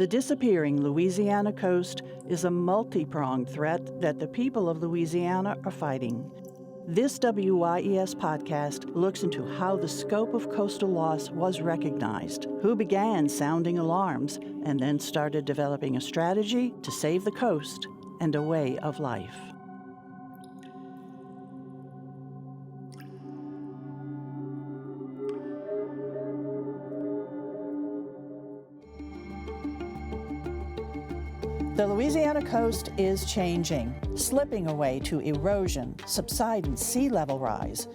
The disappearing Louisiana coast is a multi-pronged threat that the people of Louisiana are fighting. This WYES podcast looks into how the scope of coastal loss was recognized, who began sounding alarms, and then started developing a strategy to save the coast and a way of life. The Louisiana coast is changing, slipping away to erosion, subsidence, sea level rise.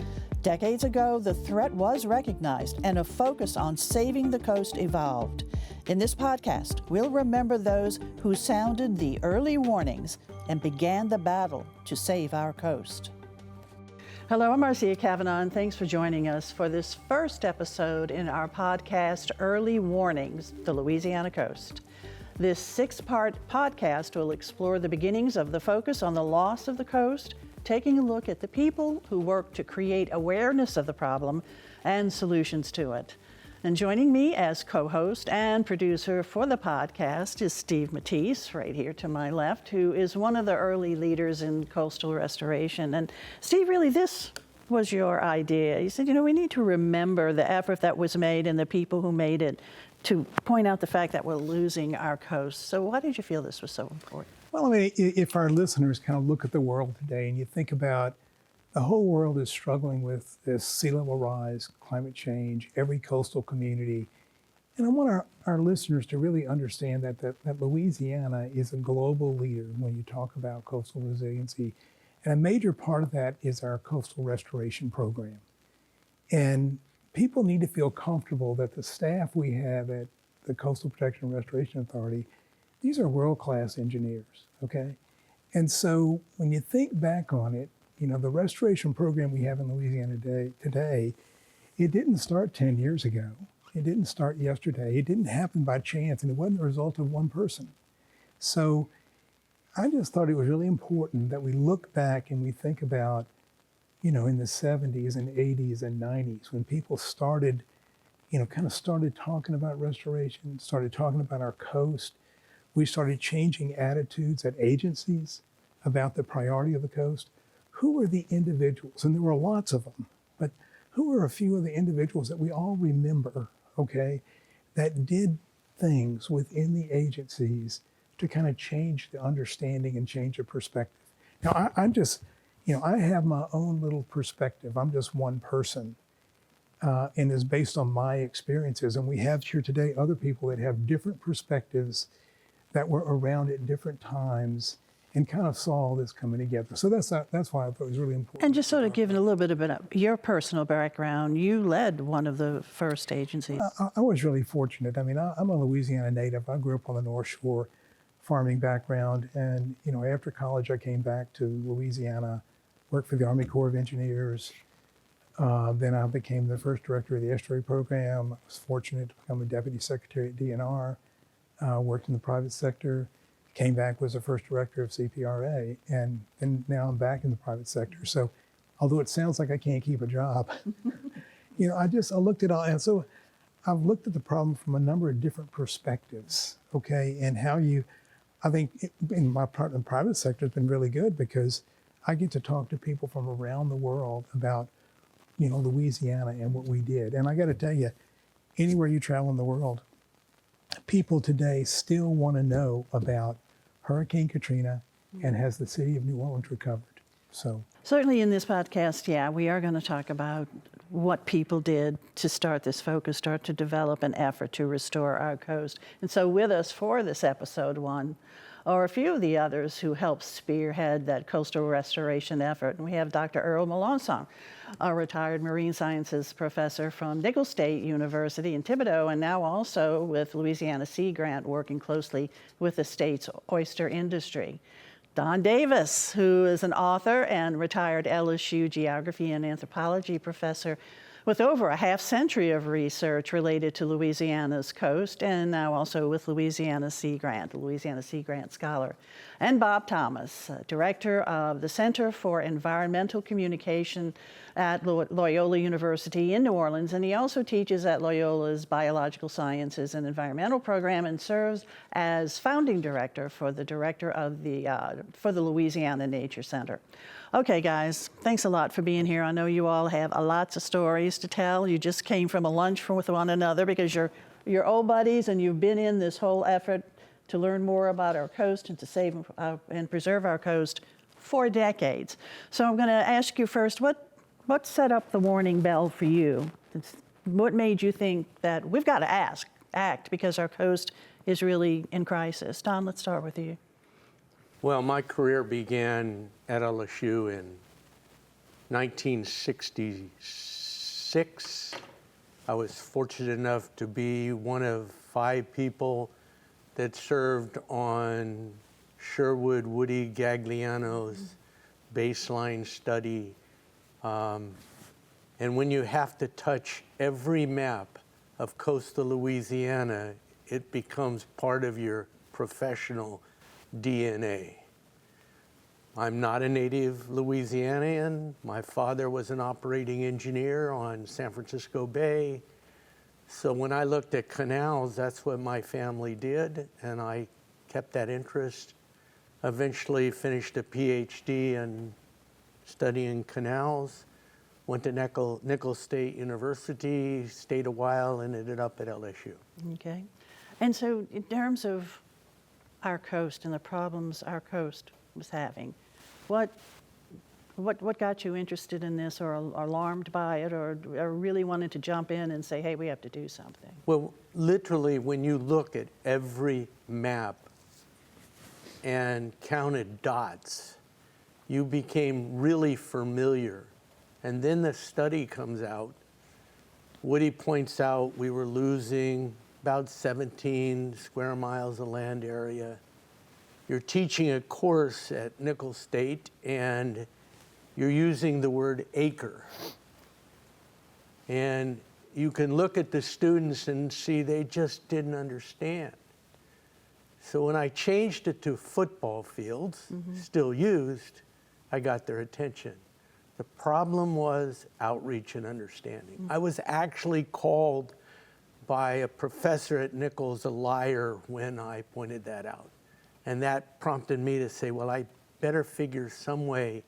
Decades ago, the threat was recognized and a focus on saving the coast evolved. In this podcast, we'll remember those who sounded the early warnings and began the battle to save our coast. Hello, I'm Marcia, Kavanaugh, and thanks for joining us for this first episode in our podcast, Early Warnings, the Louisiana Coast. This 6-part podcast will explore the beginnings of the focus on the loss of the coast, taking a look at the people who work to create awareness of the problem and solutions to it. And joining me as co-host and producer for the podcast is Steve Mathies, right here to my left, who is one of the early leaders in coastal restoration. And Steve, really, this was your idea. You said, we need to remember the effort that was made and the people who made it to point out the fact that we're losing our coast. So why did you feel this was so important? Well, I mean, if our listeners kind of look at the world today and you think about the whole world is struggling with this sea level rise, climate change, every coastal community. And I want our listeners to really understand that Louisiana is a global leader when you talk about coastal resiliency. And a major part of that is our coastal restoration program. And people need to feel comfortable that the staff we have at the Coastal Protection and Restoration Authority, these are world-class engineers, okay? And so when you think back on it, the restoration program we have in Louisiana today, it didn't start 10 years ago. It didn't start yesterday. It didn't happen by chance, and it wasn't a result of one person. So I just thought it was really important that we look back and we think about in the 70s and 80s and 90s, when people started, started talking about restoration, started talking about our coast, we started changing attitudes at agencies about the priority of the coast. Who were the individuals? And there were lots of them, but who were a few of the individuals that we all remember, okay, that did things within the agencies to kind of change the understanding and change the perspective? Now, I have my own little perspective. I'm just one person, and is based on my experiences. And we have here today other people that have different perspectives that were around at different times and kind of saw all this coming together. So that's why I thought it was really important. And just sort of giving a little bit about your personal background, you led one of the first agencies. I was really fortunate. I mean, I'm a Louisiana native. I grew up on the North Shore, farming background. And, after college, I came back to Louisiana, worked for the Army Corps of Engineers. Then I became the first director of the Estuary program. I was fortunate to become a deputy secretary at DNR, worked in the private sector, came back, was the first director of CPRA, and now I'm back in the private sector. So although it sounds like I can't keep a job, I looked at all, and so I've looked at the problem from a number of different perspectives, okay, and I think in my part in the private sector has been really good because I get to talk to people from around the world about, Louisiana and what we did. And I got to tell you, anywhere you travel in the world, people today still want to know about Hurricane Katrina and has the city of New Orleans recovered. So certainly in this podcast, we are going to talk about what people did to start this focus, start to develop an effort to restore our coast. And so with us for this episode one are a few of the others who helped spearhead that coastal restoration effort. And we have Dr. Earl Melancon, a retired marine sciences professor from Nicholls State University in Thibodaux, and now also with Louisiana Sea Grant, working closely with the state's oyster industry. Don Davis, who is an author and retired LSU geography and anthropology professor with over a half century of research related to Louisiana's coast, and now also with Louisiana Sea Grant, the Louisiana Sea Grant Scholar. And Bob Thomas, Director of the Center for Environmental Communication at Loyola University in New Orleans, and he also teaches at Loyola's Biological Sciences and Environmental Program and serves as founding director for the Louisiana Nature Center. Okay, guys, thanks a lot for being here. I know you all have lots of stories to tell. You just came from a lunch with one another because you're old buddies and you've been in this whole effort to learn more about our coast and to save and preserve our coast for decades. So I'm going to ask you first, what set up the warning bell for you? What made you think that we've got to act because our coast is really in crisis? Don, let's start with you. Well, my career began at LSU in 1966. I was fortunate enough to be one of 5 people that served on Sherwood Woody Gagliano's baseline study. And when you have to touch every map of coastal Louisiana, it becomes part of your professional DNA. I'm not a native Louisianian. My father was an operating engineer on San Francisco Bay. So when I looked at canals, that's what my family did, and I kept that interest. Eventually finished a PhD in studying canals, went to Nicholls State University, stayed a while, and ended up at LSU. Okay. And so in terms of our coast and the problems our coast was having, what got you interested in this, or alarmed by it, or really wanted to jump in and say, hey, we have to do something? Well, literally, when you look at every map and counted dots, you became really familiar. And then the study comes out. Woody points out we were losing about 17 square miles of land area. You're teaching a course at Nicholls State, and you're using the word acre. And you can look at the students and see they just didn't understand. So when I changed it to football fields, still used, I got their attention. The problem was outreach and understanding. I was actually called by a professor at Nicholls a liar when I pointed that out. And that prompted me to say, well, I better figure some way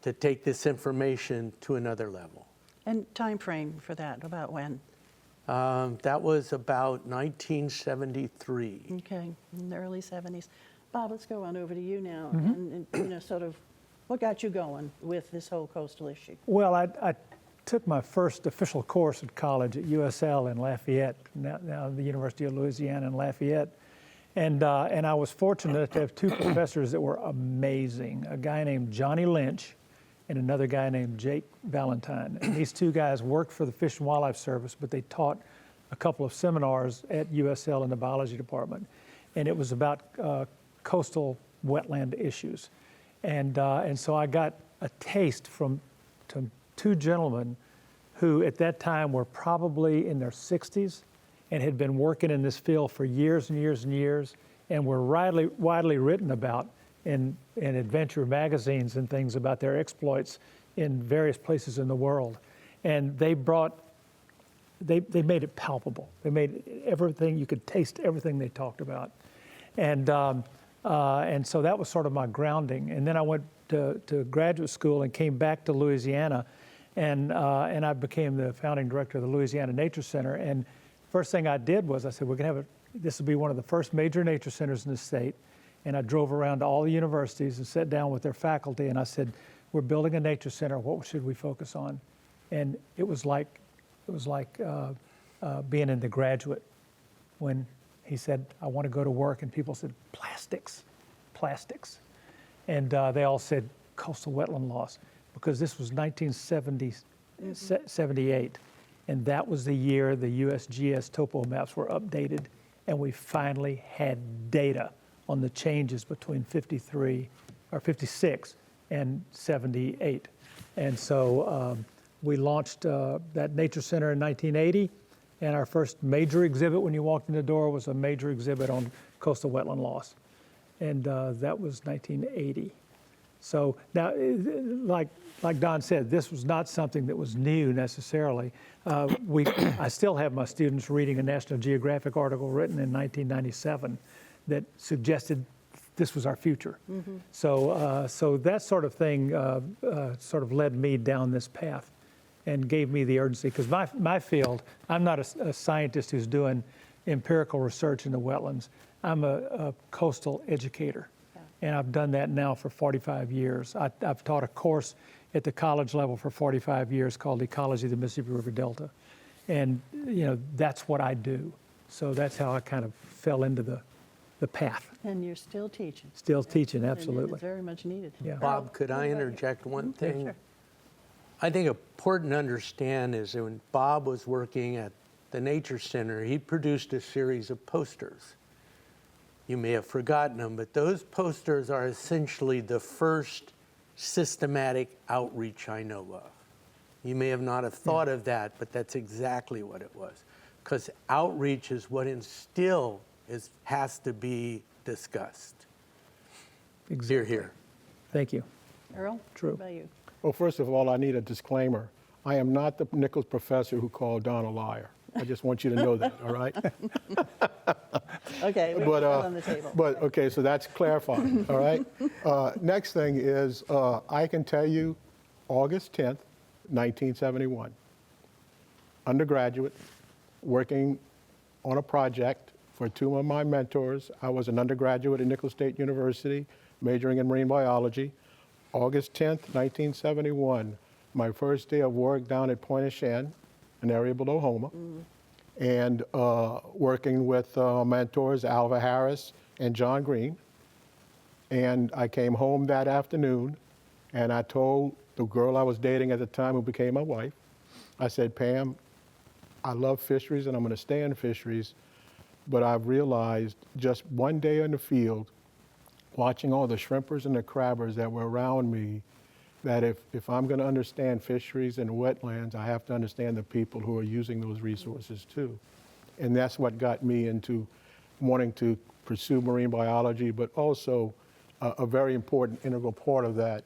to take this information to another level. And time frame for that, about when? That was about 1973. Okay, in the early 70s. Bob, let's go on over to you now, and sort of what got you going with this whole coastal issue? Well, I took my first official course at college at USL in Lafayette, now the University of Louisiana in Lafayette. And I was fortunate to have 2 professors that were amazing, a guy named Johnny Lynch and another guy named Jake Valentine. And these 2 guys worked for the Fish and Wildlife Service, but they taught a couple of seminars at USL in the biology department. And it was about coastal wetland issues. And so I got a taste from 2 gentlemen who at that time were probably in their 60s and had been working in this field for years and years and years, and were widely written about in adventure magazines and things about their exploits in various places in the world. And they made it palpable. They made everything, you could taste everything they talked about. And so that was sort of my grounding. And then I went to graduate school and came back to Louisiana, and I became the founding director of the Louisiana Nature Center. And first thing I did was I said, we're going to this will be one of the first major nature centers in the state. And I drove around to all the universities and sat down with their faculty, and I said, we're building a nature center. What should we focus on? And it was like being in The Graduate when he said, I want to go to work, and people said, plastics. And they all said coastal wetland loss, because this was 1978. And that was the year the USGS topo maps were updated, and we finally had data on the changes between 56 and 78. And so We launched that Nature Center in 1980, and our first major exhibit when you walked in the door was a major exhibit on coastal wetland loss, and that was 1980. So now, like Don said, this was not something that was new necessarily. I still have my students reading a National Geographic article written in 1997 that suggested this was our future. Mm-hmm. So that sort of thing sort of led me down this path and gave me the urgency, because my field, I'm not a scientist who's doing empirical research in the wetlands. I'm a coastal educator. And I've done that now for 45 years. I've taught a course at the college level for 45 years called Ecology of the Mississippi River Delta. And, that's what I do. So that's how I kind of fell into the path. And you're still teaching. Still teaching, And absolutely. it's very much needed. Yeah. Bob, could I interject one thing? Sure. I think important to understand is that when Bob was working at the Nature Center, he produced a series of posters. You may have forgotten them, but those posters are essentially the first systematic outreach I know of. You may not have thought of that, but that's exactly what it was. Because outreach is what has to be discussed. Exactly. Hear, hear. Thank you. Earl? True. What about you? Well, first of all, I need a disclaimer. I am not the Nicholls professor who called Don a liar. I just want you to know that, all right? Okay, we're on the table. But okay, so that's clarified, all right? Next thing is, I can tell you, August 10th, 1971, undergraduate, working on a project for two of my mentors. I was an undergraduate at Nicholls State University, majoring in marine biology. August 10th, 1971, my first day of work down at Point of Shan, an area below Houma, and working with mentors Alva Harris and John Green. And I came home that afternoon, and I told the girl I was dating at the time, who became my wife, I said, Pam, I love fisheries and I'm going to stay in fisheries, but I've realized just one day in the field, watching all the shrimpers and the crabbers that were around me, that if I'm going to understand fisheries and wetlands, I have to understand the people who are using those resources too. And that's what got me into wanting to pursue marine biology, but also a very important integral part of that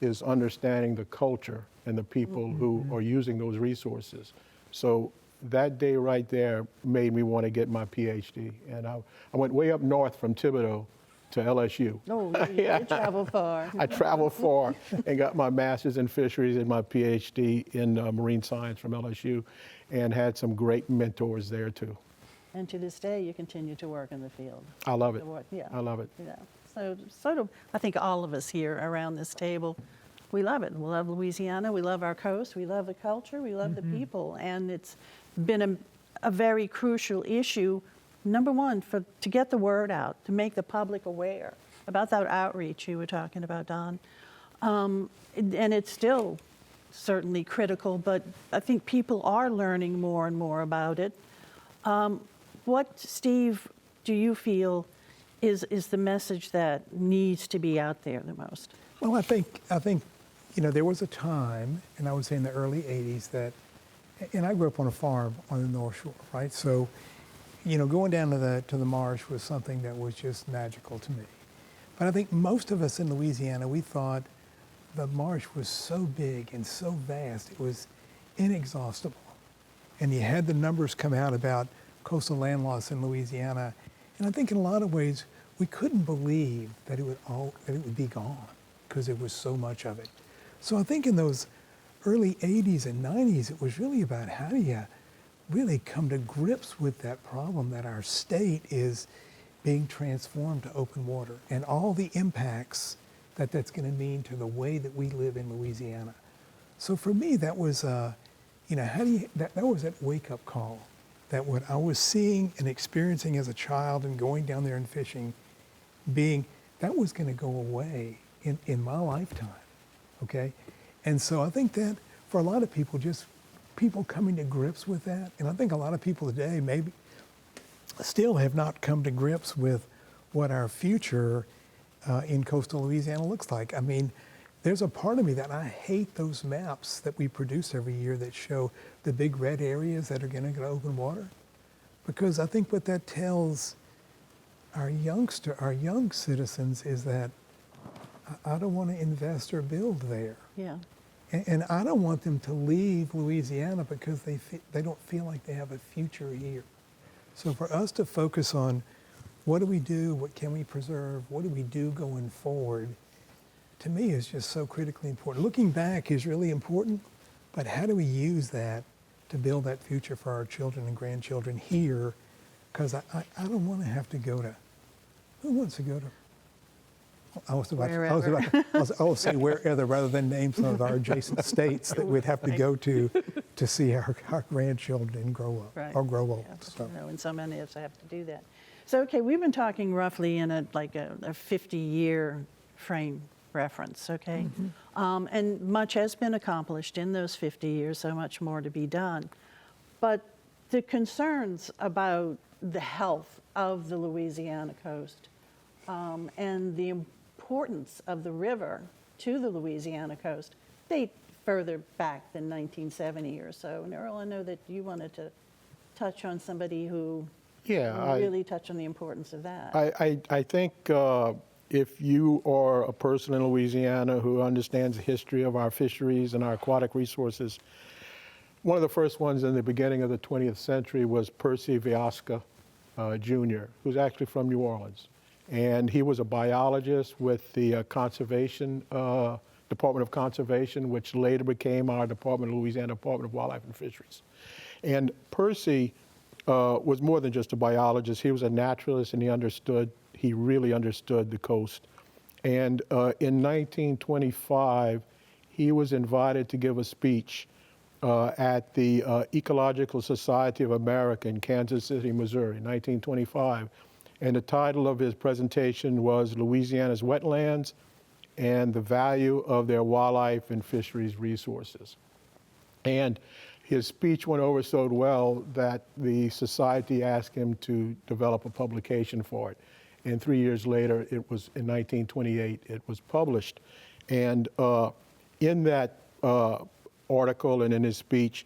is understanding the culture and the people who are using those resources. So that day right there made me want to get my PhD. And I went way up north from Thibodeau to LSU. Oh, you traveled far. I traveled far and got my master's in fisheries and my PhD in marine science from LSU, and had some great mentors there too. And to this day, you continue to work in the field. I love it. Yeah. I love it. Yeah. So sort of, I think all of us here around this table, we love it. We love Louisiana. We love our coast. We love the culture. We love the people. And it's been a very crucial issue. Number one, to get the word out, to make the public aware about that outreach you were talking about, Don. And it's still certainly critical, but I think people are learning more and more about it. What, Steve, do you feel is the message that needs to be out there the most? Well, I think there was a time, and I would say in the early 80s, that, and I grew up on a farm on the North Shore, right? So, going down to the marsh was something that was just magical to me. But I think most of us in Louisiana, we thought the marsh was so big and so vast, it was inexhaustible. And you had the numbers come out about coastal land loss in Louisiana. And I think in a lot of ways, we couldn't believe that it would be gone, because there was so much of it. So I think in those early 80s and 90s, it was really about how do you really come to grips with that problem that our state is being transformed to open water, and all the impacts that that's going to mean to the way that we live in Louisiana. So for me, that was, that was that wake-up call, that what I was seeing and experiencing as a child and going down there and fishing, that was going to go away in my lifetime, okay? And so I think that for a lot of people, just people coming to grips with that, and I think a lot of people today maybe still have not come to grips with what our future in coastal Louisiana looks like. I mean, there's a part of me that I hate those maps that we produce every year that show the big red areas that are going to get open water, because I think what that tells our young citizens is that I don't want to invest or build there. Yeah. And I don't want them to leave Louisiana because they don't feel like they have a future here. So for us to focus on what do we do, what can we preserve, what do we do going forward, to me is just so critically important. Looking back is really important, but how do we use that to build that future for our children and grandchildren here? Because I don't want to have to go to, who wants to go to? I was about to say wherever rather than name some of our adjacent states that we'd have to go to see our grandchildren grow up or grow old. Yeah, So. and so many of us have to do that. So, okay, we've been talking roughly in a 50-year frame reference, okay? And much has been accomplished in those 50 years, so much more to be done. But the concerns about the health of the Louisiana coast and the importance of the river to the Louisiana coast date further back than 1970 or so. And Earl, I know that you wanted to touch on somebody who really touched on the importance of that. I think if you are a person in Louisiana who understands the history of our fisheries and our aquatic resources, one of the first ones in the beginning of the 20th century was Percy Viosca Jr., who's actually from New Orleans. And he was a biologist with the Department of Conservation, which later became our Department of Louisiana Department of Wildlife and Fisheries. And Percy was more than just a biologist. He was a naturalist, and he really understood the coast. And in 1925, he was invited to give a speech at the Ecological Society of America in Kansas City, Missouri, 1925. And the title of his presentation was Louisiana's Wetlands and the Value of Their Wildlife and Fisheries Resources. And his speech went over so well that the society asked him to develop a publication for it. And 3 years later, it was in 1928, it was published. And in that article and in his speech,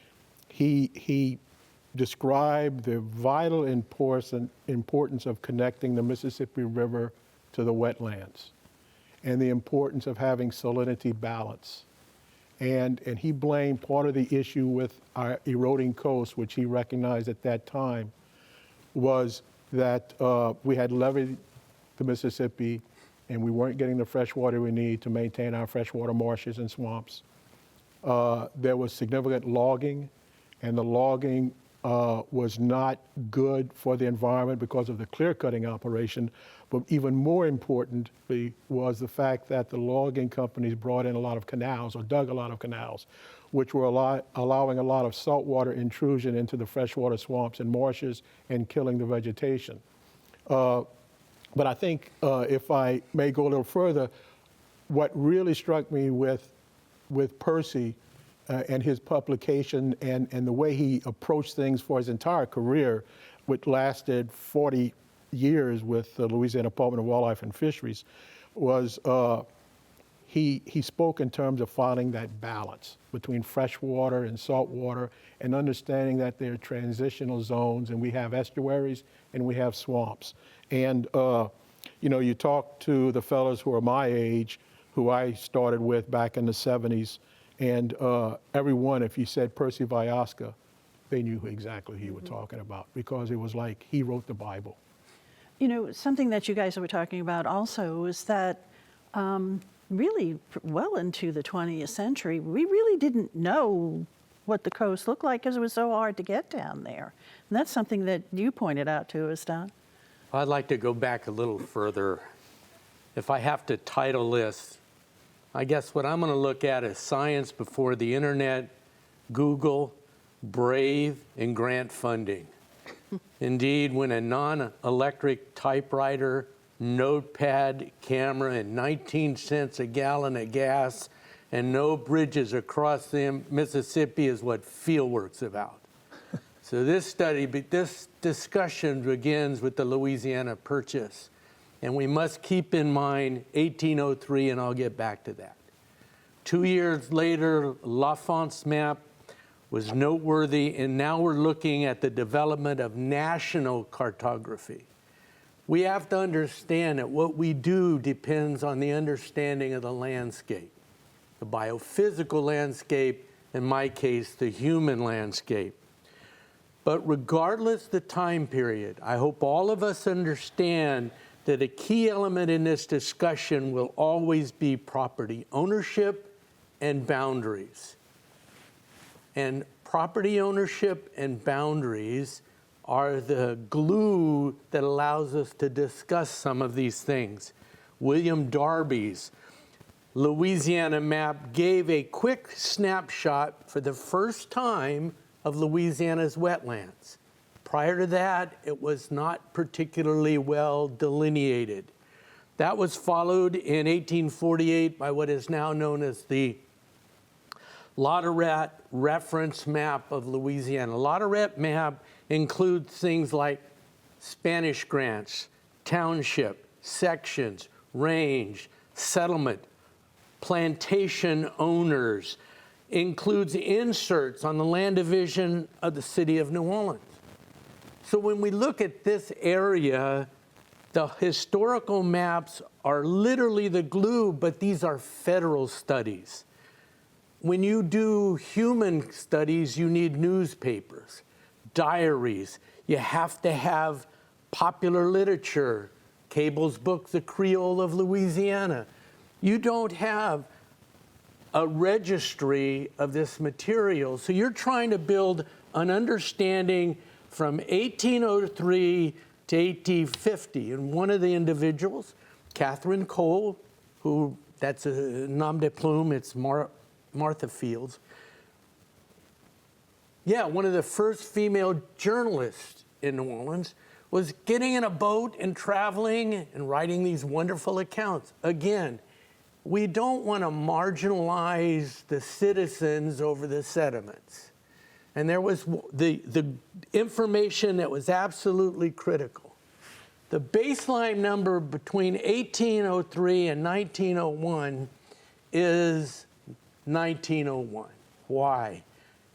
he described the vital importance of connecting the Mississippi River to the wetlands and the importance of having salinity balance. And he blamed part of the issue with our eroding coast, which he recognized at that time, was that we had leveed the Mississippi and we weren't getting the fresh water we need to maintain our freshwater marshes and swamps. There was significant logging, and the logging was not good for the environment because of the clear-cutting operation. But even more importantly was the fact that the logging companies brought in a lot of canals, or dug a lot of canals, which were allowing a lot of saltwater intrusion into the freshwater swamps and marshes and killing the vegetation. But I think if I may go a little further, what really struck me with Percy and his publication and the way he approached things for his entire career, which lasted 40 years with the Louisiana Department of Wildlife and Fisheries, was he spoke in terms of finding that balance between freshwater and saltwater and understanding that there are transitional zones, and we have estuaries and we have swamps. And, you talk to the fellows who are my age, who I started with back in the 70s, and everyone, if you said Percy Viosca, they knew exactly who you were talking about, because it was like he wrote the Bible. You know, something that you guys were talking about also is that really well into the 20th century, we really didn't know what the coast looked like because it was so hard to get down there. And that's something that you pointed out to us, Don. I'd like to go back a little further. If I have to title this, I guess what I'm going to look at is science before the internet, Google, Brave, and grant funding. Indeed, when a non-electric typewriter, notepad, camera, and 19 cents a gallon of gas, and no bridges across the Mississippi is what Fieldwork's about. So this discussion begins with the Louisiana Purchase. And we must keep in mind 1803, and I'll get back to that. 2 years later, L'Enfant's map was noteworthy, and now we're looking at the development of national cartography. We have to understand that what we do depends on the understanding of the landscape, the biophysical landscape, in my case, the human landscape. But regardless the time period, I hope all of us understand that a key element in this discussion will always be property ownership and boundaries. And property ownership and boundaries are the glue that allows us to discuss some of these things. William Darby's Louisiana map gave a quick snapshot for the first time of Louisiana's wetlands. Prior to that, it was not particularly well delineated. That was followed in 1848 by what is now known as the Latourette reference map of Louisiana. Latourette map includes things like Spanish grants, township, sections, range, settlement, plantation owners, includes inserts on the land division of the city of New Orleans. So when we look at this area, the historical maps are literally the glue, but these are federal studies. When you do human studies, you need newspapers, diaries. You have to have popular literature, Cable's book, The Creole of Louisiana. You don't have a registry of this material. So you're trying to build an understanding from 1803 to 1850. And one of the individuals, Catherine Cole, who, that's a nom de plume, it's Martha Fields. Yeah, one of the first female journalists in New Orleans, was getting in a boat and traveling and writing these wonderful accounts. Again, we don't want to marginalize the citizens over the sediments. And there was the information that was absolutely critical. The baseline number between 1803 and 1901 is 1901. Why?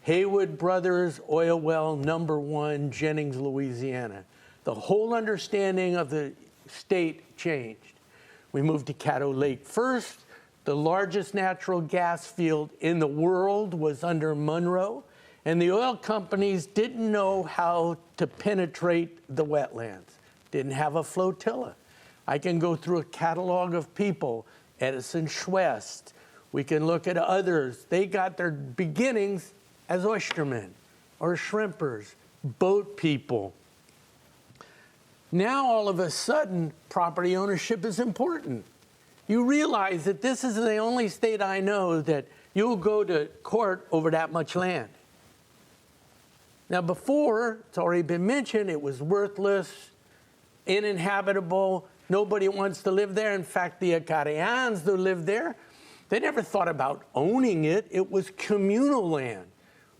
Haywood Brothers oil well number 1, Jennings, Louisiana. The whole understanding of the state changed. We moved to Caddo Lake first. The largest natural gas field in the world was under Monroe, and the oil companies didn't know how to penetrate the wetlands, didn't have a flotilla. I can go through a catalog of people, Edison Schwest. We can look at others. They got their beginnings as oystermen or shrimpers, boat people. Now, all of a sudden, property ownership is important. You realize that this is the only state I know that you'll go to court over that much land. Now, before, it's already been mentioned, it was worthless, uninhabitable, nobody wants to live there. In fact, the Acadians who lived there, they never thought about owning it. It was communal land.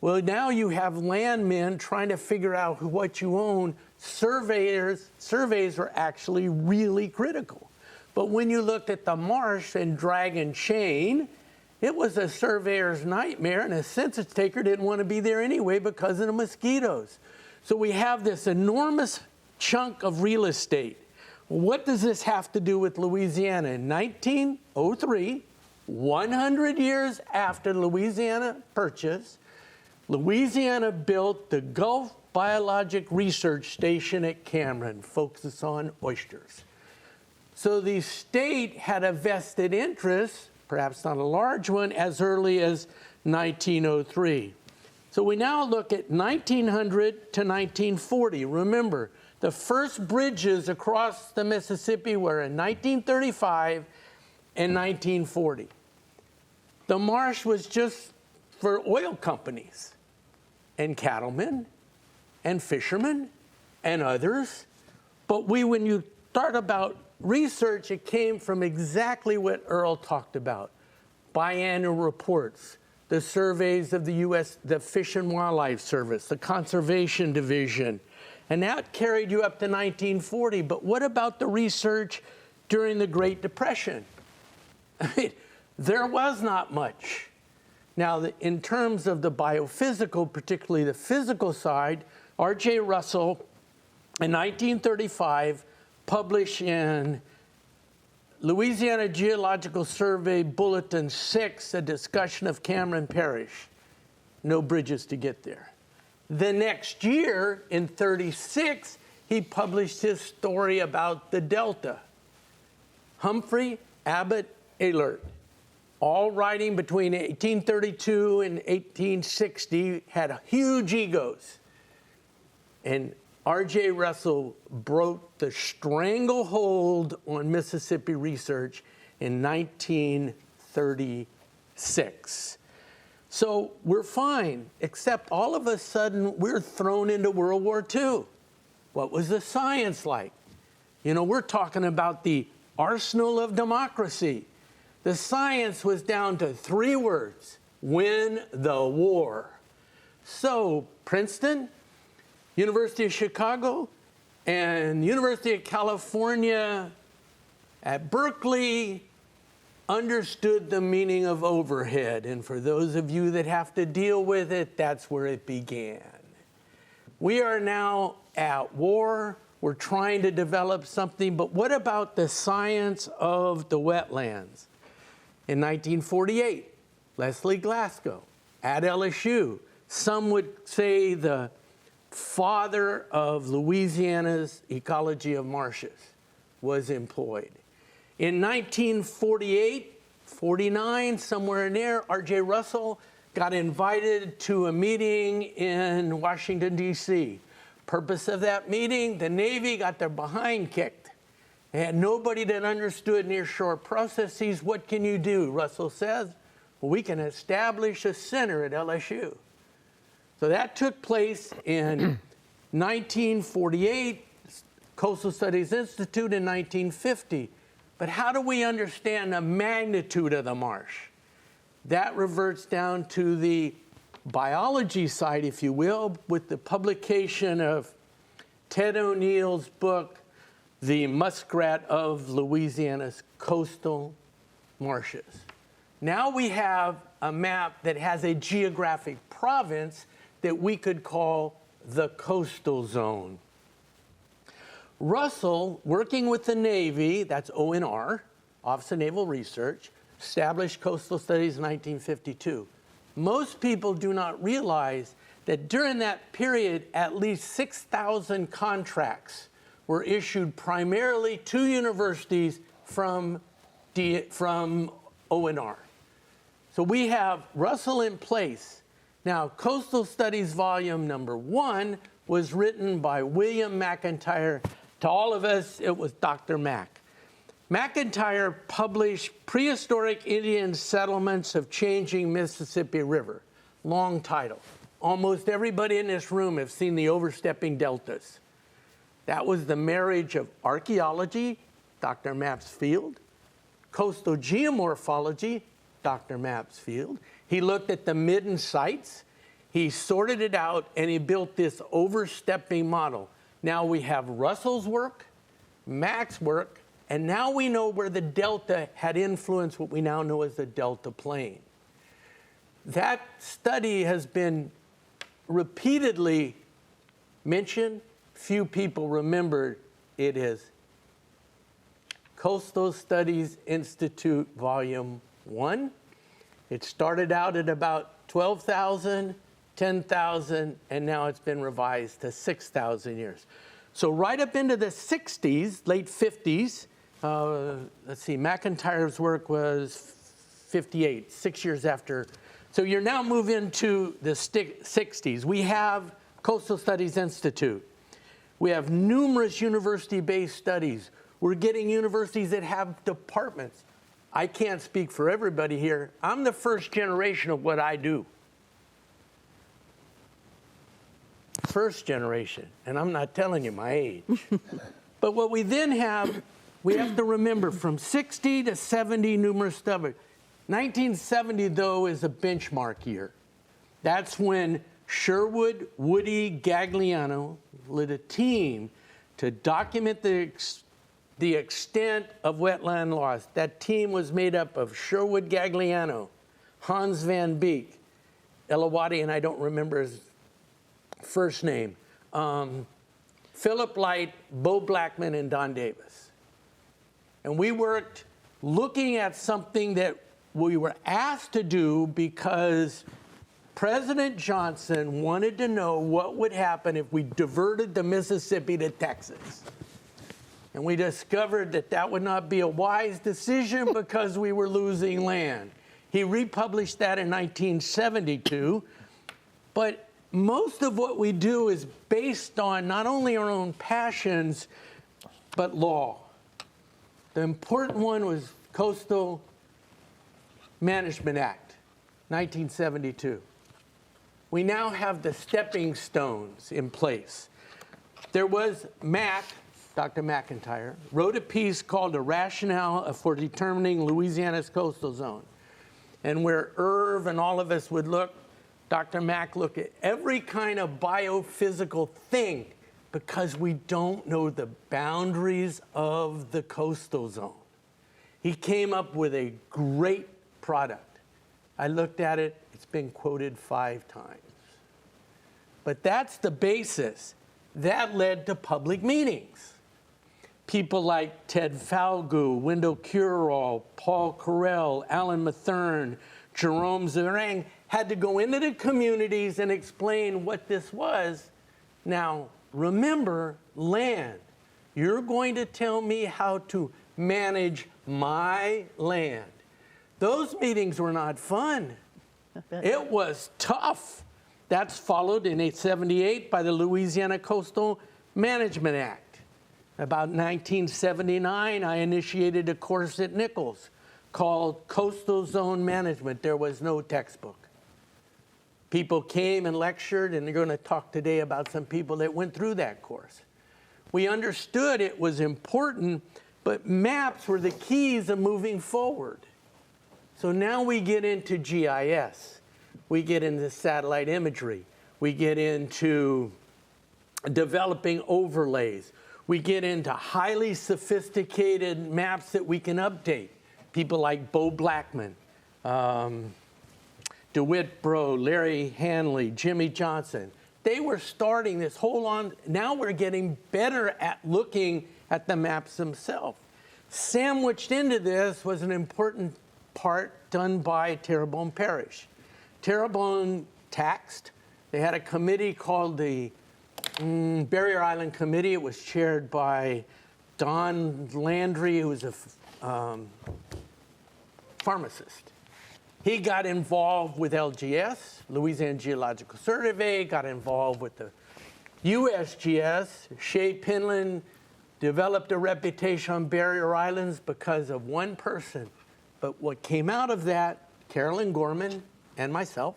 Well, now you have landmen trying to figure out what you own. Surveys are actually really critical. But when you looked at the marsh and Dragon Chain, it was a surveyor's nightmare, and a census taker didn't want to be there anyway because of the mosquitoes. So we have this enormous chunk of real estate. What does this have to do with Louisiana? In 1903, 100 years after Louisiana purchase, Louisiana built the Gulf Biologic Research Station at Cameron, focuses on oysters. So the state had a vested interest, perhaps not a large one, as early as 1903. So we now look at 1900 to 1940. Remember, the first bridges across the Mississippi were in 1935 and 1940. The marsh was just for oil companies and cattlemen and fishermen and others. But when you start about research, it came from exactly what Earl talked about. Biannual reports, the surveys of the U.S., the Fish and Wildlife Service, the Conservation Division, and that carried you up to 1940. But what about the research during the Great Depression? I mean, There was not much. Now, in terms of the biophysical, particularly the physical side, R.J. Russell in 1935 published in Louisiana Geological Survey Bulletin 6 a discussion of Cameron Parish. No bridges to get there. The next year, in 36, he published his story about the Delta. Humphrey, Abbott, Ehlert, all writing between 1832 and 1860, had huge egos. And R.J. Russell broke the stranglehold on Mississippi research in 1936. So we're fine, except all of a sudden we're thrown into World War II. What was the science like? You know, we're talking about the arsenal of democracy. The science was down to 3 words: win the war. So Princeton, University of Chicago, and University of California at Berkeley understood the meaning of overhead. And for those of you that have to deal with it, that's where it began. We are now at war. We're trying to develop something, but what about the science of the wetlands? In 1948, Leslie Glasgow at LSU, some would say the father of Louisiana's ecology of marshes, was employed. In 1948, 49, somewhere in there, R.J. Russell got invited to a meeting in Washington, D.C. Purpose of that meeting, the Navy got their behind kicked. They had nobody that understood nearshore processes. What can you do? Russell says, well, we can establish a center at LSU. So that took place in 1948, Coastal Studies Institute in 1950. But how do we understand the magnitude of the marsh? That reverts down to the biology side, if you will, with the publication of Ted O'Neill's book, The Muskrat of Louisiana's Coastal Marshes. Now we have a map that has a geographic province that we could call the coastal zone. Russell, working with the Navy, that's ONR, Office of Naval Research, established coastal studies in 1952. Most people do not realize that during that period, at least 6,000 contracts were issued primarily to universities from ONR. So we have Russell in place. Now, Coastal Studies Volume Number 1 was written by William McIntyre. To all of us, it was Dr. Mack. McIntyre published Prehistoric Indian Settlements of Changing Mississippi River. Long title. Almost everybody in this room have seen the overstepping deltas. That was the marriage of archaeology, Dr. Mapp's field, coastal geomorphology, Dr. Mapp's field. He looked at the midden sites, he sorted it out, and he built this overstepping model. Now we have Russell's work, Mack's work, and now we know where the delta had influenced what we now know as the delta plain. That study has been repeatedly mentioned. Few people remember it is Coastal Studies Institute Volume 1. It started out at about 12,000, 10,000, and now it's been revised to 6,000 years. So right up into the 60s, late 50s, let's see, McIntyre's work was 58, 6 years after. So you're now moving to the 60s. We have Coastal Studies Institute. We have numerous university-based studies. We're getting universities that have departments. I can't speak for everybody here. I'm the first generation of what I do. First generation, and I'm not telling you my age. But what we then have, we have to remember from 60 to 70 numerous studies. 1970, though, is a benchmark year. That's when Sherwood, Woody, Gagliano led a team to document the the extent of wetland loss. That team was made up of Sherwood Gagliano, Hans Van Beek, Elawati, and I don't remember his first name, Philip Light, Bo Blackman, and Don Davis. And we worked looking at something that we were asked to do because President Johnson wanted to know what would happen if we diverted the Mississippi to Texas. And we discovered that that would not be a wise decision because we were losing land. He republished that in 1972, but most of what we do is based on not only our own passions, but law. The important one was Coastal Management Act, 1972. We now have the stepping stones in place. There was Dr. McIntyre, wrote a piece called A Rationale for Determining Louisiana's Coastal Zone. And where Earl and all of us would look, Dr. Mack looked at every kind of biophysical thing because we don't know the boundaries of the coastal zone. He came up with a great product. I looked at it, it's been quoted 5 times. But that's the basis. That led to public meetings. People like Ted Falgout, Wendell Curall, Paul Carell, Alan Mathern, Jerome Zerang had to go into the communities and explain what this was. Now, remember, land. You're going to tell me how to manage my land. Those meetings were not fun. It was tough. That's followed in 1878 by the Louisiana Coastal Management Act. About 1979, I initiated a course at Nicholls called Coastal Zone Management. There was no textbook. People came and lectured, and they're going to talk today about some people that went through that course. We understood it was important, but maps were the keys of moving forward. So now we get into GIS. We get into satellite imagery. We get into developing overlays. We get into highly sophisticated maps that we can update. People like Bo Blackman, DeWitt Bro, Larry Hanley, Jimmy Johnson. They were starting this whole on. Now we're getting better at looking at the maps themselves. Sandwiched into this was an important part done by Terrebonne Parish. Terrebonne taxed. They had a committee called the Barrier Island Committee. It was chaired by Don Landry, who was a pharmacist. He got involved with LGS, Louisiana Geological Survey, got involved with the USGS. Shea Penland developed a reputation on Barrier Islands because of one person. But what came out of that, Carolyn Gorman and myself,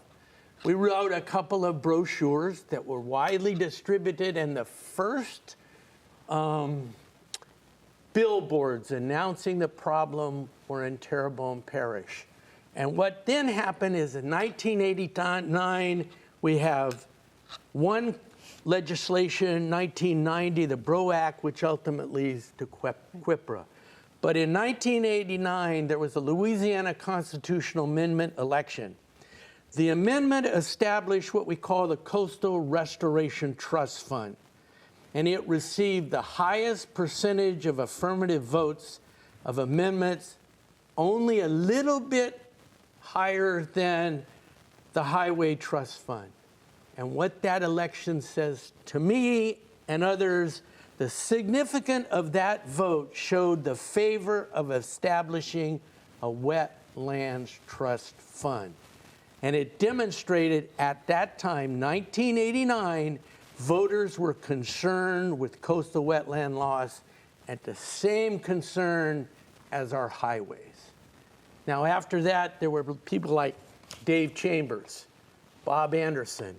we wrote a couple of brochures that were widely distributed, and the first billboards announcing the problem were in Terrebonne Parish. And what then happened is in 1989, we have one legislation, 1990, the Bro Act, which ultimately leads to QIPRA. But in 1989, there was a Louisiana constitutional amendment election. The amendment established what we call the Coastal Restoration Trust Fund, and it received the highest percentage of affirmative votes of amendments, only a little bit higher than the Highway Trust Fund. And what that election says to me and others, the significance of that vote showed the favor of establishing a wetlands trust fund. And it demonstrated at that time, 1989, voters were concerned with coastal wetland loss at the same concern as our highways. Now, after that, there were people like Dave Chambers, Bob Anderson,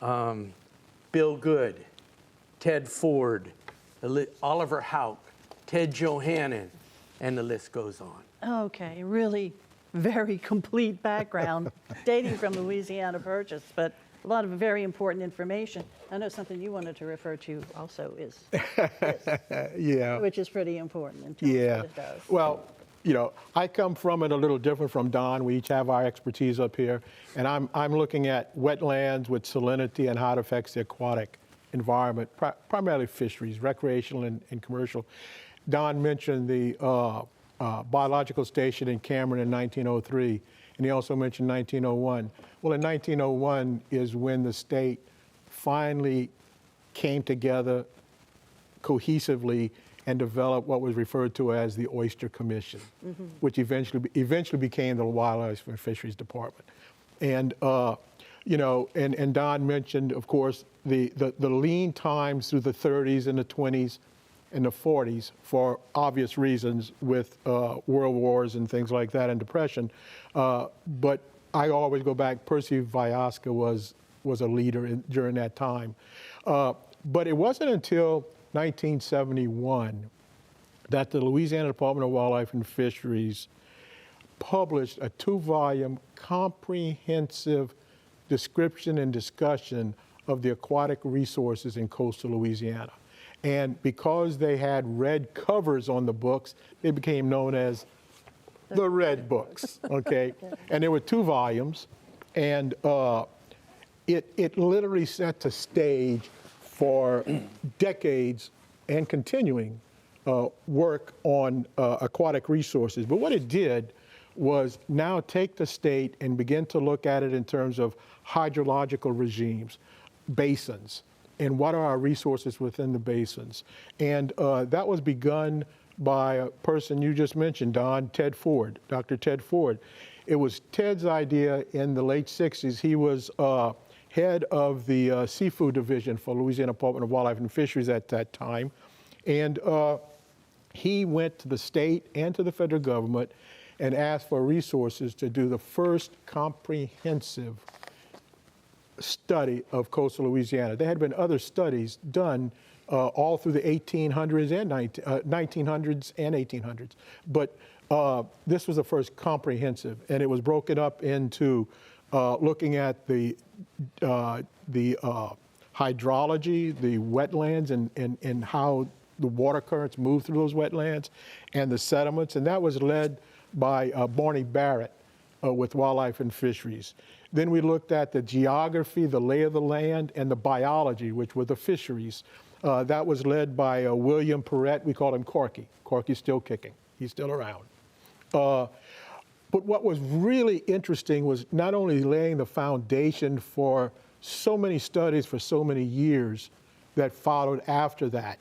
Bill Good, Ted Ford, Oliver Houck, Ted Johannan, and the list goes on. Okay, really very complete background dating from Louisiana Purchase. But a lot of very important information. I know something you wanted to refer to also is Yeah. which is pretty important and tell us Yeah. what it does. Well, I come from it a little different from Don. We each have our expertise up here, and I'm looking at wetlands with salinity and how it affects the aquatic environment, primarily fisheries, recreational and commercial. Don mentioned the biological station in Cameron in 1903, and he also mentioned 1901. Well, in 1901 is when the state finally came together cohesively and developed what was referred to as the Oyster Commission, which eventually became the Wildlife and Fisheries Department. And and Don mentioned, of course, the lean times through the 30s and the 20s and the 40s for obvious reasons with world wars and things like that and depression. But I always go back, Percy Vyaska was a leader during that time. But it wasn't until 1971 that the Louisiana Department of Wildlife and Fisheries published a 2-volume comprehensive description and discussion of the aquatic resources in coastal Louisiana. And because they had red covers on the books, they became known as the Red Books, okay? And there were 2 volumes, and it literally set the stage for decades and continuing work on aquatic resources. But what it did was now take the state and begin to look at it in terms of hydrological regimes, basins, and what are our resources within the basins. And that was begun by a person you just mentioned, Don, Ted Ford, Dr. Ted Ford. It was Ted's idea in the late 60s. He was head of the seafood division for Louisiana Department of Wildlife and Fisheries at that time. And he went to the state and to the federal government and asked for resources to do the first comprehensive study of coastal Louisiana. There had been other studies done all through the 1800s and 1900s and 1800s. But this was the first comprehensive, and it was broken up into looking at the hydrology, the wetlands, and how the water currents move through those wetlands, and the sediments. And that was led by Barney Barrett with Wildlife and Fisheries. Then we looked at the geography, the lay of the land, and the biology, which were the fisheries. That was led by William Perrett. We call him Corky. Corky's still kicking. He's still around. But what was really interesting was not only laying the foundation for so many studies for so many years that followed after that.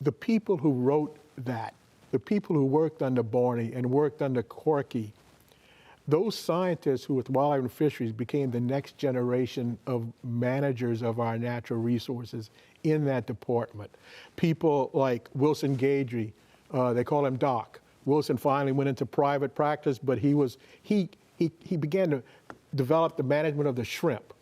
The people who wrote that, the people who worked under Barney and worked under Corky, those scientists who with Wildlife and Fisheries became the next generation of managers of our natural resources in that department. People like Wilson Gadry, they call him Doc. Wilson finally went into private practice, but he began to develop the management of the shrimp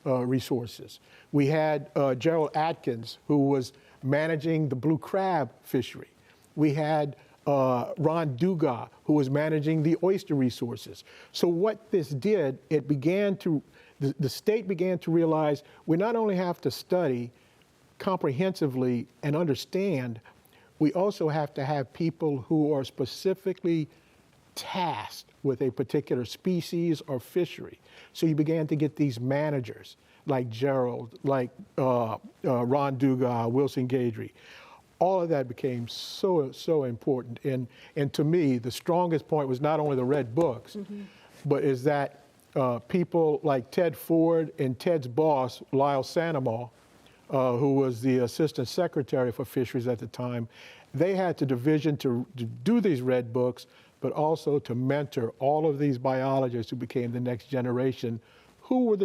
resources. We had Gerald Atkins, who was managing the blue crab fishery. We had Ron Dugas, who was managing the oyster resources. So what this did, the state began to realize we not only have to study comprehensively and understand, we also have to have people who are specifically tasked with a particular species or fishery. So you began to get these managers like Gerald, like Ron Dugas, Wilson Gadry. All of that became so important. And to me, the strongest point was not only the red books, but is that people like Ted Ford and Ted's boss, Lyle Sandoval, who was the assistant secretary for fisheries at the time, they had the division to do these red books, but also to mentor all of these biologists who became the next generation, who were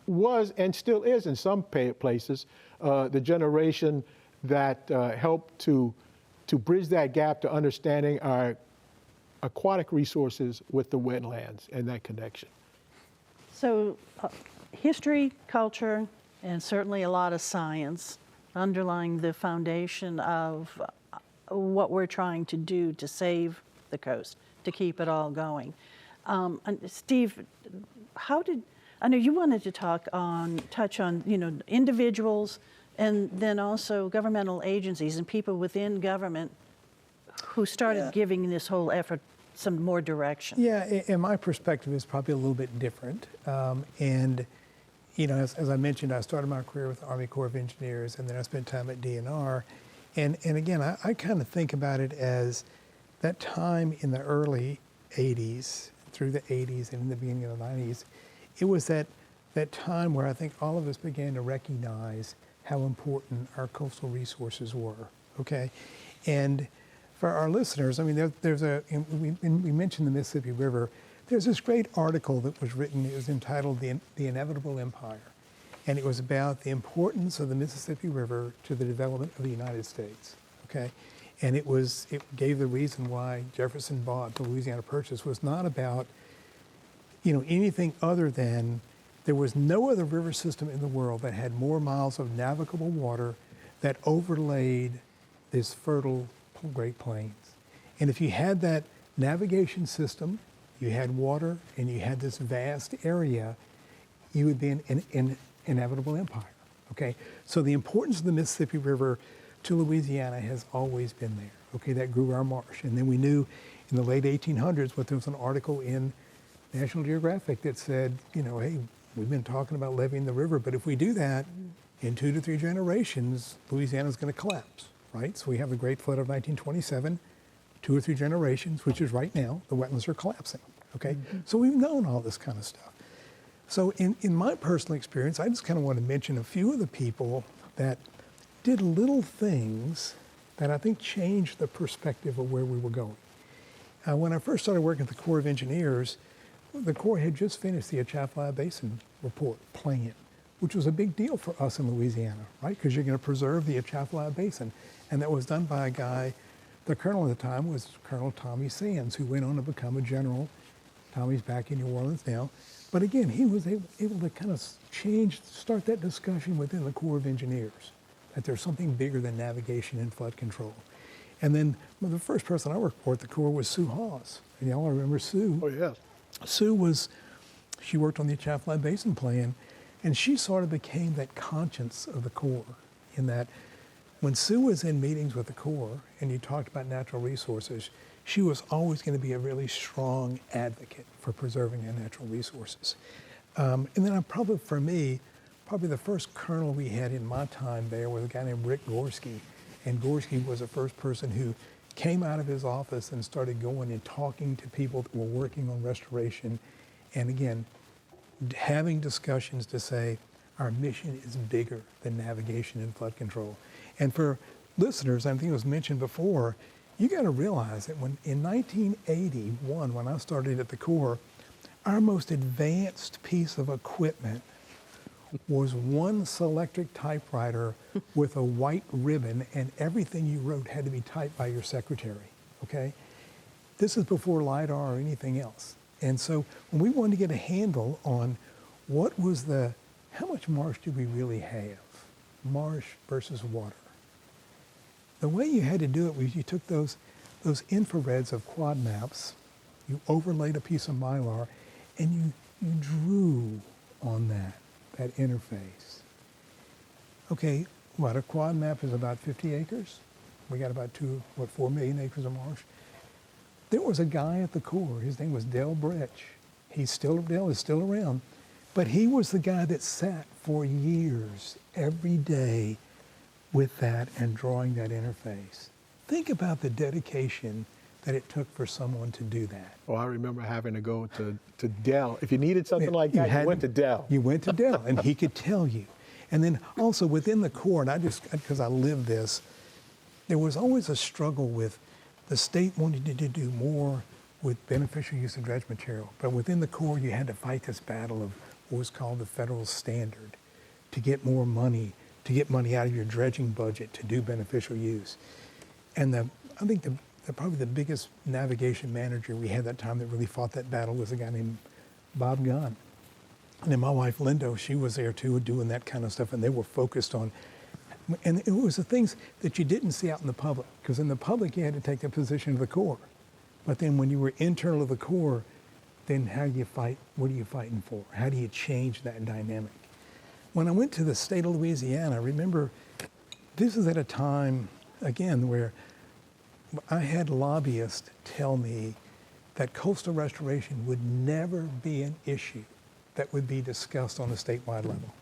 was and still is in some places the generation that helped to bridge that gap to understanding our aquatic resources with the wetlands and that connection. So history, culture, and certainly a lot of science underlying the foundation of what we're trying to do to save the coast, to keep it all going. And Steve, I know you wanted to touch on, individuals and then also governmental agencies and people within government who started giving this whole effort some more direction. Yeah, and my perspective is probably a little bit different. As I mentioned, I started my career with the Army Corps of Engineers, and then I spent time at DNR. And again, I kind of think about it as that time in the early 80s, through the 80s and in the beginning of the 90s, it was that time where I think all of us began to recognize how important our coastal resources were, okay? And for our listeners, I mean, we mentioned the Mississippi River. There's this great article that was written, it was entitled The Inevitable Empire. And it was about the importance of the Mississippi River to the development of the United States, okay? And it gave the reason why Jefferson bought the Louisiana Purchase was not about, anything other than there was no other river system in the world that had more miles of navigable water that overlaid this fertile Great Plains. And if you had that navigation system, you had water, and you had this vast area, you would be an inevitable empire, okay? So the importance of the Mississippi River to Louisiana has always been there, okay? That grew our marsh. And then we knew in the late 1800s, there was an article in National Geographic that said, hey, we've been talking about leveeing the river, but if we do that, in 2 to 3 generations, Louisiana's going to collapse, right? So we have the Great Flood of 1927, 2 or 3 generations, which is right now, the wetlands are collapsing, okay? So we've known all this kind of stuff. So in my personal experience, I just kind of want to mention a few of the people that did little things that I think changed the perspective of where we were going. When I first started working at the Corps of Engineers, the Corps had just finished the Atchafalaya Basin report plan, which was a big deal for us in Louisiana, right? Because you're going to preserve the Atchafalaya Basin. And that was done by a guy, the colonel at the time was Colonel Tommy Sands, who went on to become a general. Tommy's back in New Orleans now. But again, he was able to kind of start that discussion within the Corps of Engineers, that there's something bigger than navigation and flood control. And then the first person I worked for at the Corps was Sue Hawes. And y'all remember Sue? Oh, yes. Sue she worked on the Atchafalaya Basin Plan, and she sort of became that conscience of the Corps in that when Sue was in meetings with the Corps and you talked about natural resources, she was always going to be a really strong advocate for preserving our natural resources. And then for me, the first colonel we had in my time there was a guy named Rick Gorski. And Gorski was the first person who came out of his office and started going and talking to people that were working on restoration. And again, having discussions to say, our mission is bigger than navigation and flood control. And for listeners, I think it was mentioned before, you got to realize that in 1981, when I started at the Corps, our most advanced piece of equipment was one Selectric typewriter with a white ribbon, and everything you wrote had to be typed by your secretary, okay? This is before LIDAR or anything else. And so when we wanted to get a handle on how much marsh do we really have, marsh versus water, the way you had to do it was you took those infrareds of quad maps, you overlaid a piece of Mylar, and you drew on that interface. Okay, a quad map is about 50 acres. We got about 4 million acres of marsh. There was a guy at the Corps, his name was Del Bretch. Del is still around, but he was the guy that sat for years, every day, with that and drawing that interface. Think about the dedication that it took for someone to do that. Well, I remember having to go to Dell. If you needed something like that, you went to Dell. You went to Dell, and he could tell you. And then also within the Corps, and because I lived this, there was always a struggle with the state wanting to do more with beneficial use of dredge material. But within the Corps, you had to fight this battle of what was called the federal standard to get more money, out of your dredging budget to do beneficial use. And I think probably the biggest navigation manager we had that time that really fought that battle was a guy named Bob Gunn. And then my wife, Lindo, she was there too, doing that kind of stuff, and they were focused on, and it was the things that you didn't see out in the public, because in the public you had to take the position of the Corps. But then when you were internal of the Corps, then how do you fight? What are you fighting for? How do you change that dynamic? When I went to the state of Louisiana, I remember this is at a time, again, where I had lobbyists tell me that coastal restoration would never be an issue that would be discussed on a statewide level.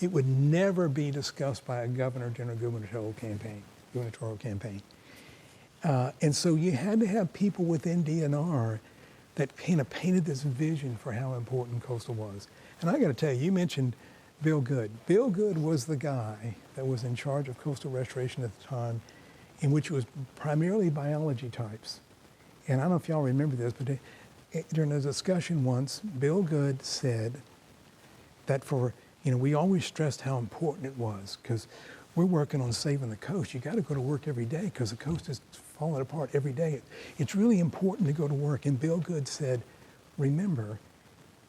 It would never be discussed by a governor, general gubernatorial campaign. And so you had to have people within DNR that kind of painted this vision for how important coastal was. And I got to tell you, you mentioned Bill Good. Bill Good was the guy that was in charge of coastal restoration at the time, in which it was primarily biology types. And I don't know if y'all remember this, but during a discussion once, Bill Good said that we always stressed how important it was because we're working on saving the coast. You got to go to work every day because the coast is falling apart every day. It's really important to go to work. And Bill Good said, remember,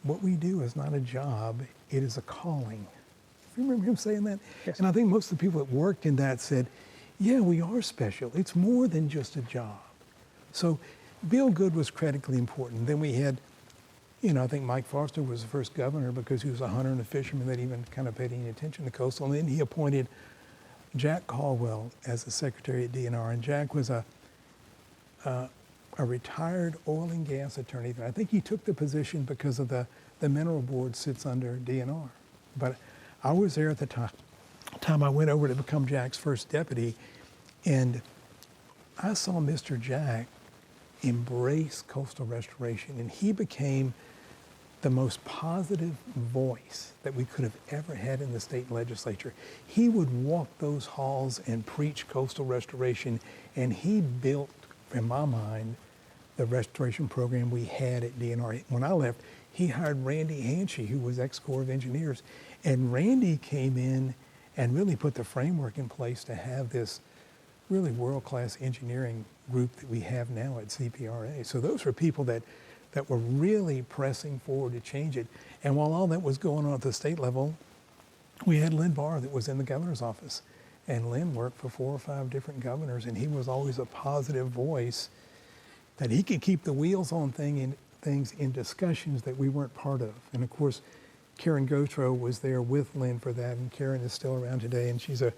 what we do is not a job, it is a calling. You remember him saying that? Yes. And I think most of the people that worked in that said, yeah, we are special. It's more than just a job. So Bill Good was critically important. Then we had, I think Mike Foster was the first governor because he was a hunter and a fisherman that even kind of paid any attention to coastal. And then he appointed Jack Caldwell as the secretary at DNR. And Jack was a retired oil and gas attorney. I think he took the position because of the mineral board sits under DNR. But I was there at the time I went over to become Jack's first deputy, and I saw Mr. Jack embrace coastal restoration, and he became the most positive voice that we could have ever had in the state legislature. He would walk those halls and preach coastal restoration, and he built, in my mind, the restoration program we had at DNR. When I left, he hired Randy Hanshy, who was ex-Corps of Engineers, and Randy came in and really put the framework in place to have this really world-class engineering group that we have now at CPRA. So those were people that were really pressing forward to change it. And while all that was going on at the state level, we had Lynn Barr that was in the governor's office. And Lynn worked for 4 or 5 different governors, and he was always a positive voice that he could keep the wheels on things in discussions that we weren't part of. And of course, Karen Gautreaux was there with Lynn for that, and Karen is still around today, and she's a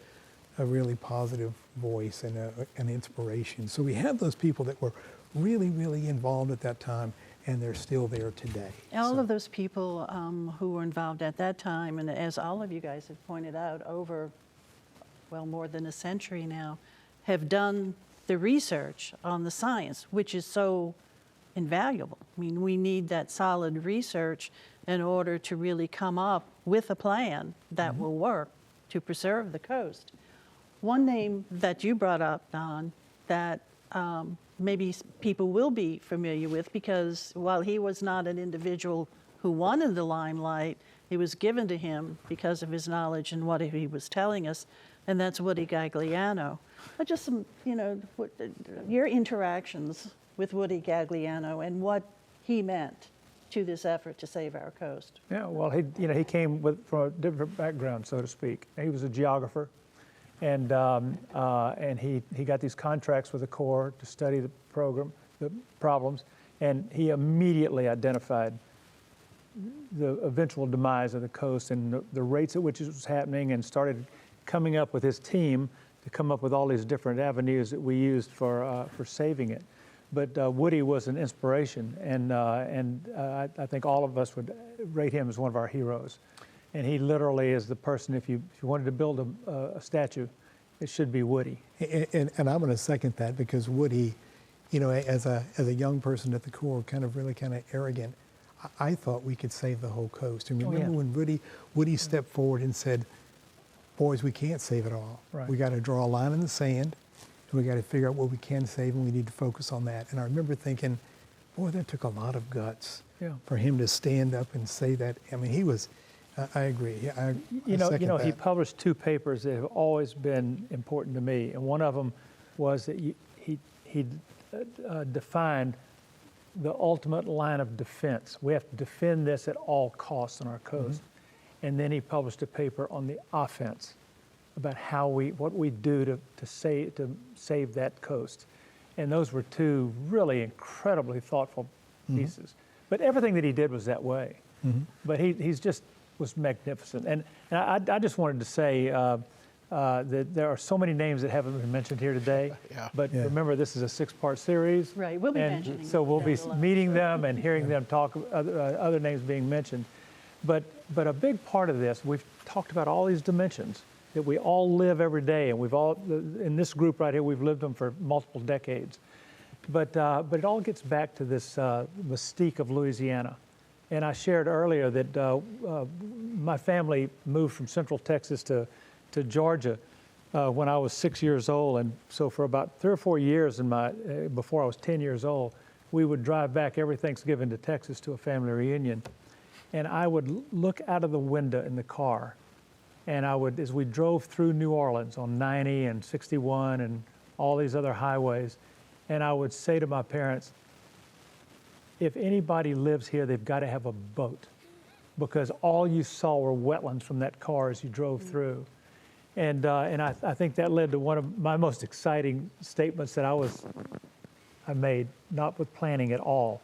really positive voice and an inspiration. So we have those people that were really, really involved at that time, and they're still there today. All of those people who were involved at that time, and as all of you guys have pointed out, over, well, more than a century now, have done the research on the science, which is so invaluable. I mean, we need that solid research in order to really come up with a plan that will work to preserve the coast. One name that you brought up, Don, that maybe people will be familiar with, because while he was not an individual who wanted the limelight, it was given to him because of his knowledge and what he was telling us, and that's Woody Gagliano. Just some, your interactions with Woody Gagliano and what he meant to this effort to save our coast. Yeah, well, he came from a different background, so to speak. He was a geographer, and he got these contracts with the Corps to study the problems, and he immediately identified the eventual demise of the coast and the rates at which it was happening, and started coming up with his team to come up with all these different avenues that we used for saving it. But Woody was an inspiration, and I think all of us would rate him as one of our heroes. And he literally is the person, if you wanted to build a statue, it should be Woody. And I'm going to second that, because Woody, as a young person at the Corps, kind of arrogant, I thought we could save the whole coast. And remember when Woody stepped forward and said, boys, we can't save it all. Right. We got to draw a line in the sand. We got to figure out what we can save, and we need to focus on that. And I remember thinking, boy, that took a lot of guts for him to stand up and say that. I mean, he was. I agree. I second that. He published 2 papers that have always been important to me, and one of them was that he defined the ultimate line of defense. We have to defend this at all costs on our coast. And then he published a paper on the offense, about what we do to save that coast. And those were 2 really incredibly thoughtful pieces. But everything that he did was that way. But he's just was magnificent. And I just wanted to say that there are so many names that haven't been mentioned here today. But remember, this is a 6-part series. Right, we'll be and mentioning so we'll be them. meeting them and hearing them talk, other names being mentioned. But a big part of this, we've talked about all these dimensions that we all live every day, and we've all, in this group right here, we've lived them for multiple decades. But it all gets back to this mystique of Louisiana. And I shared earlier that my family moved from Central Texas to Georgia when I was 6 years old. And so for about 3 or 4 years before I was 10 years old, we would drive back every Thanksgiving to Texas to a family reunion. And I would look out of the window in the car, and as we drove through New Orleans on 90 and 61 and all these other highways, and I would say to my parents, if anybody lives here, they've got to have a boat, because all you saw were wetlands from that car as you drove through. And I think that led to one of my most exciting statements that I made, not with planning at all.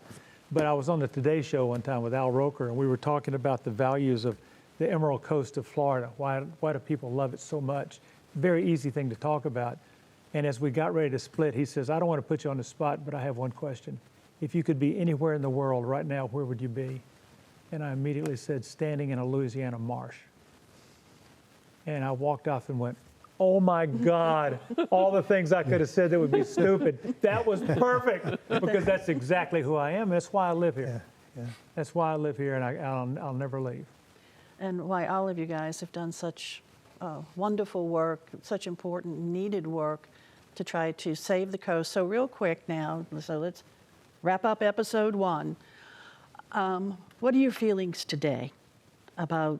But I was on the Today Show one time with Al Roker, and we were talking about the values of the Emerald Coast of Florida. Why do people love it so much? Very easy thing to talk about. And as we got ready to split, he says, I don't want to put you on the spot, but I have one question. If you could be anywhere in the world right now, where would you be? And I immediately said, standing in a Louisiana marsh. And I walked off and went, oh my God, all the things I could have said that would be stupid. That was perfect, because that's exactly who I am. That's why I live here. That's why I live here, and I'll never leave. And why all of you guys have done such wonderful work, such important, needed work to try to save the coast. So real quick now, so let's wrap up episode 1. What are your feelings today about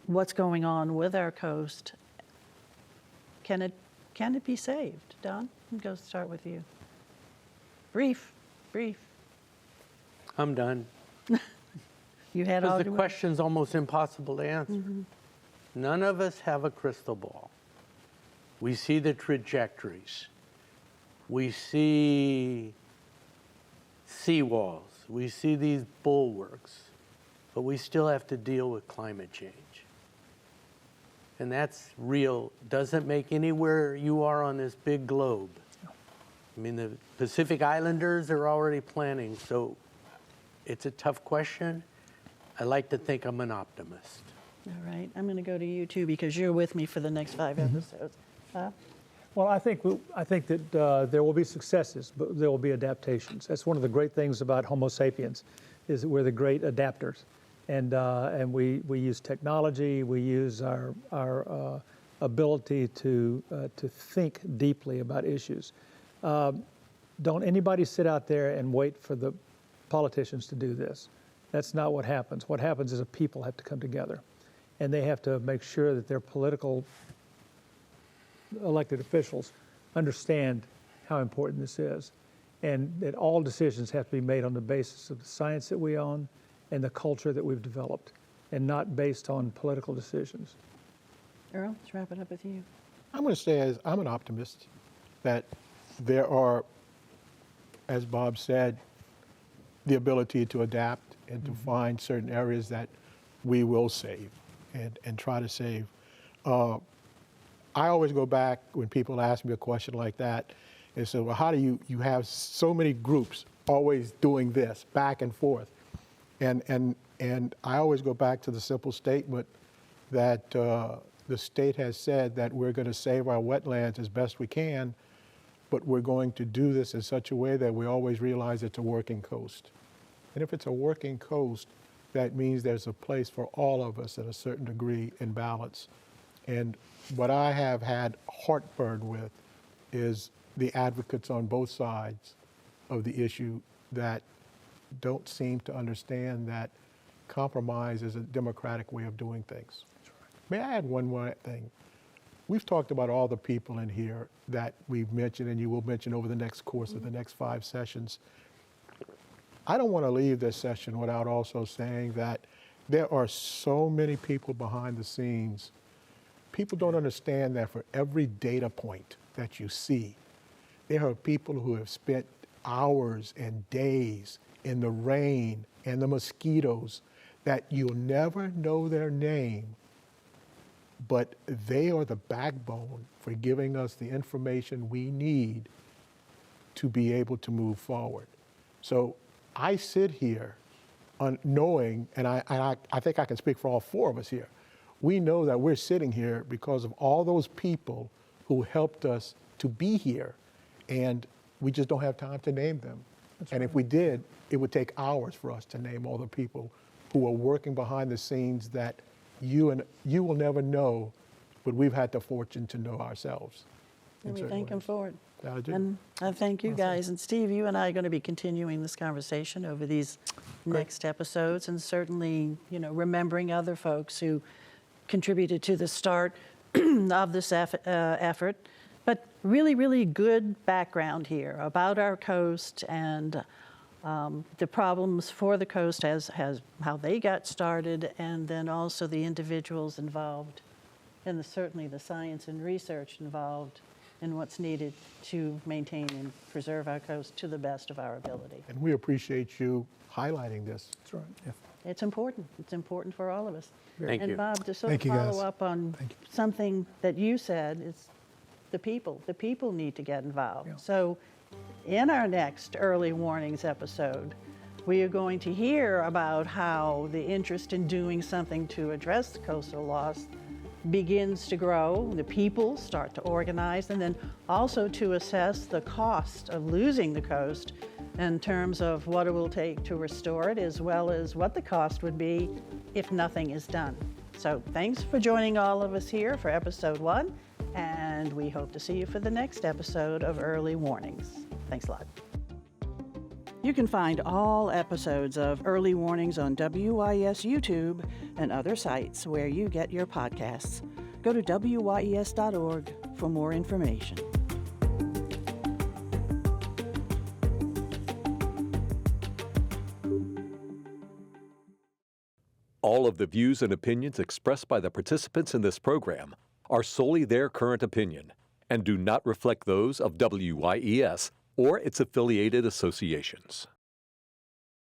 what's going on with our coast? Can it be saved? Don, I'm going to start with you. Brief. I'm done. You had all Because the question's almost impossible to answer. None of us have a crystal ball. We see the trajectories. We see seawalls. We see these bulwarks. But we still have to deal with climate change. And that's real. Doesn't make anywhere you are on this big globe. I mean, the Pacific Islanders are already planning, so it's a tough question. I like to think I'm an optimist. All right, I'm going to go to you too, because you're with me for the next 5 episodes. Well, I think that there will be successes, but there will be adaptations. That's one of the great things about Homo sapiens, is that we're the great adapters. And we use technology, we use our ability to think deeply about issues. Don't anybody sit out there and wait for the politicians to do this. That's not what happens. What happens is a people have to come together, and they have to make sure that their political elected officials understand how important this is, and that all decisions have to be made on the basis of the science that we own and the culture that we've developed, and not based on political decisions. Earl, let's wrap it up with you. I'm going to say, I'm an optimist, that there are, as Bob said, the ability to adapt and to find certain areas that we will save and try to save. I always go back when people ask me a question like that and say, well, how do you have so many groups always doing this back and forth? And I always go back to the simple statement that the state has said that we're going to save our wetlands as best we can, but we're going to do this in such a way that we always realize it's a working coast. And if it's a working coast, that means there's a place for all of us at a certain degree in balance. And what I have had heartburn with is the advocates on both sides of the issue that don't seem to understand that compromise is a democratic way of doing things. May I add one more thing? We've talked about all the people in here that we've mentioned, and you will mention over the next course of the next 5 sessions. I don't want to leave this session without also saying that there are so many people behind the scenes. People don't understand that for every data point that you see, there are people who have spent hours and days in the rain and the mosquitoes that you'll never know their name, but they are the backbone for giving us the information we need to be able to move forward. So I sit here knowing, and I think I can speak for all four of us here, we know that we're sitting here because of all those people who helped us to be here, and we just don't have time to name them. And if we did, it would take hours for us to name all the people who are working behind the scenes that you will never know, but we've had the fortune to know ourselves. And we thank him for it. I do. And I thank you guys. And Steve, you and I are going to be continuing this conversation over these next episodes, and certainly, remembering other folks who contributed to the start of this effort. But really, really good background here about our coast and the problems for the coast as how they got started, and then also the individuals involved, and certainly the science and research involved in what's needed to maintain and preserve our coast to the best of our ability. And we appreciate you highlighting this. That's right. Yeah. It's important. It's important for all of us. Thank And you. Bob, to sort Thank of you, guys. follow up on Thank you. something that you said, is the people. The people need to get involved. Yeah. So in our next Early Warnings episode, we are going to hear about how the interest in doing something to address the coastal loss begins to grow, the people start to organize, and then also to assess the cost of losing the coast in terms of what it will take to restore it, as well as what the cost would be if nothing is done. So thanks for joining all of us here for episode 1, and we hope to see you for the next episode of Early Warnings. Thanks a lot. You can find all episodes of Early Warnings on WYES YouTube and other sites where you get your podcasts. Go to WYES.org for more information. All of the views and opinions expressed by the participants in this program are solely their current opinion and do not reflect those of WYES or its affiliated associations.